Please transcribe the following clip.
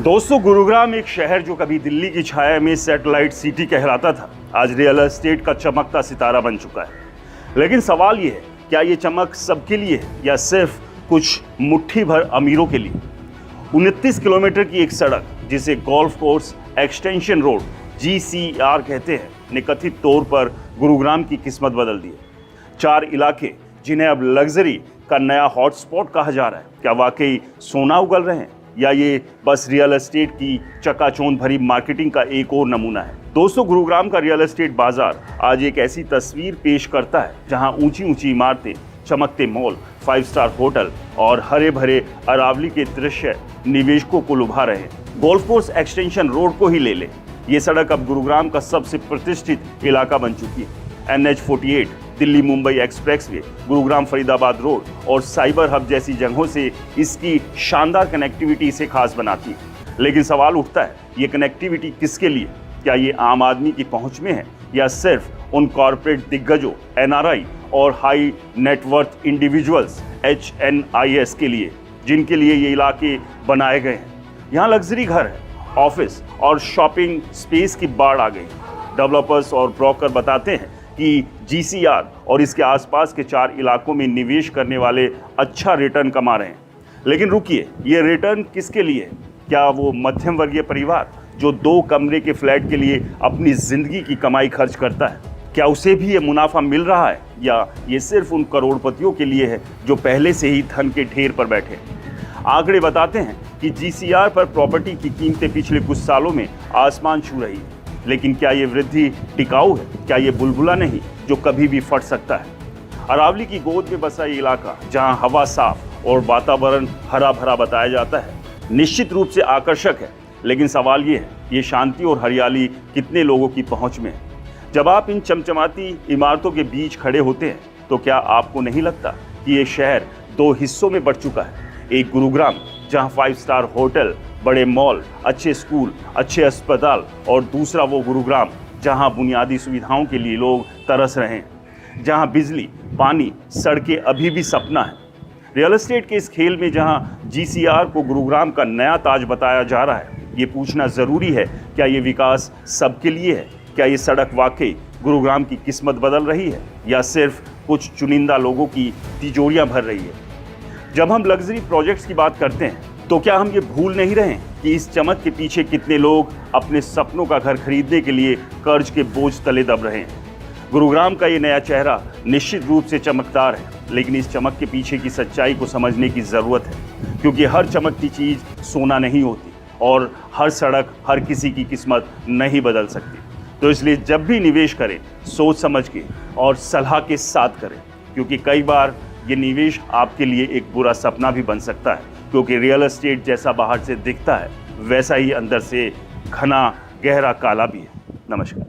दोस्तों, गुरुग्राम एक शहर जो कभी दिल्ली की छाया में सैटेलाइट सिटी कहलाता था, आज रियल एस्टेट का चमकता सितारा बन चुका है। लेकिन सवाल ये है, क्या ये चमक सबके लिए है या सिर्फ कुछ मुट्ठी भर अमीरों के लिए? 29 किलोमीटर की एक सड़क जिसे golf course extension road GCR कहते हैं, ने कथित तौर पर गुरुग्राम की किस्मत बदल दी है। 4 इलाके जिन्हें अब लग्जरी का नया हॉटस्पॉट कहा जा रहा है, क्या वाकई सोना उगल रहे हैं या ये बस रियल एस्टेट की चकाचौंध भरी मार्केटिंग का एक और नमूना है? दोस्तों, गुरुग्राम का रियल एस्टेट बाजार आज एक ऐसी तस्वीर पेश करता है जहां ऊंची ऊंची इमारतें, चमकते मॉल, 5 स्टार होटल और हरे भरे अरावली के दृश्य निवेशकों को लुभा रहे हैं। गोल्फ कोर्स एक्सटेंशन रोड को ही ले ले, ये सड़क अब गुरुग्राम का सबसे प्रतिष्ठित इलाका बन चुकी है। NH48, Delhi Mumbai expressway, Gurugram Faridabad road और साइबर हब जैसी जगहों से इसकी शानदार कनेक्टिविटी इसे खास बनाती है। लेकिन सवाल उठता है, ये कनेक्टिविटी किसके लिए? क्या ये आम आदमी की पहुंच में है या सिर्फ उन कॉरपोरेट दिग्गजों, NRI और हाई नेटवर्थ इंडिविजुअल्स HNIS के लिए, जिनके लिए ये इलाके बनाए गए हैं? यहाँ लग्जरी घर है, ऑफिस और शॉपिंग स्पेस की बाढ़ आ गई। डेवलपर्स और ब्रोकर बताते हैं कि GCR और इसके आसपास के 4 इलाकों में निवेश करने वाले अच्छा रिटर्न कमा रहे हैं। लेकिन रुकिए, ये रिटर्न किसके लिए है? क्या वो मध्यम वर्गीय परिवार जो 2 कमरे के फ्लैट के लिए अपनी जिंदगी की कमाई खर्च करता है, क्या उसे भी ये मुनाफा मिल रहा है या ये सिर्फ उन करोड़पतियों के लिए है जो पहले से ही धन के ढेर पर बैठे? आंकड़े बताते हैं कि GCR पर प्रॉपर्टी की कीमतें पिछले कुछ सालों में आसमान छू रही है। लेकिन क्या ये वृद्धि टिकाऊ है? क्या ये बुलबुला नहीं जो कभी भी फट सकता है? अरावली की गोद में बसा ये इलाका, जहां हवा साफ और वातावरण हरा भरा बताया जाता है, निश्चित रूप से आकर्षक है। लेकिन सवाल ये है, ये शांति और हरियाली कितने लोगों की पहुंच में है? जब आप इन चमचमाती इमारतों के बीच खड़े होते हैं तो क्या आपको नहीं लगता कि ये शहर 2 हिस्सों में बढ़ चुका है? एक गुरुग्राम जहां 5 स्टार होटल, बड़े मॉल, अच्छे स्कूल, अच्छे अस्पताल, और दूसरा वो गुरुग्राम जहां बुनियादी सुविधाओं के लिए लोग तरस रहे हैं, जहां बिजली, पानी, सड़कें अभी भी सपना है। रियल एस्टेट के इस खेल में जहां GCR को गुरुग्राम का नया ताज बताया जा रहा है, ये पूछना ज़रूरी है, क्या ये विकास सबके लिए है? क्या ये सड़क वाकई गुरुग्राम की किस्मत बदल रही है या सिर्फ कुछ चुनिंदा लोगों की तिजोरियां भर रही है? जब हम लग्जरी प्रोजेक्ट्स की बात करते हैं तो क्या हम ये भूल नहीं रहे कि इस चमक के पीछे कितने लोग अपने सपनों का घर खरीदने के लिए कर्ज के बोझ तले दब रहे हैं? गुरुग्राम का ये नया चेहरा निश्चित रूप से चमकदार है, लेकिन इस चमक के पीछे की सच्चाई को समझने की ज़रूरत है, क्योंकि हर चमकती चीज़ सोना नहीं होती और हर सड़क हर किसी की किस्मत नहीं बदल सकती। तो इसलिए जब भी निवेश करें, सोच समझ के और सलाह के साथ करें, क्योंकि कई बार ये निवेश आपके लिए एक बुरा सपना भी बन सकता है। क्योंकि रियल एस्टेट जैसा बाहर से दिखता है, वैसा ही अंदर से घना गहरा काला भी है। नमस्कार।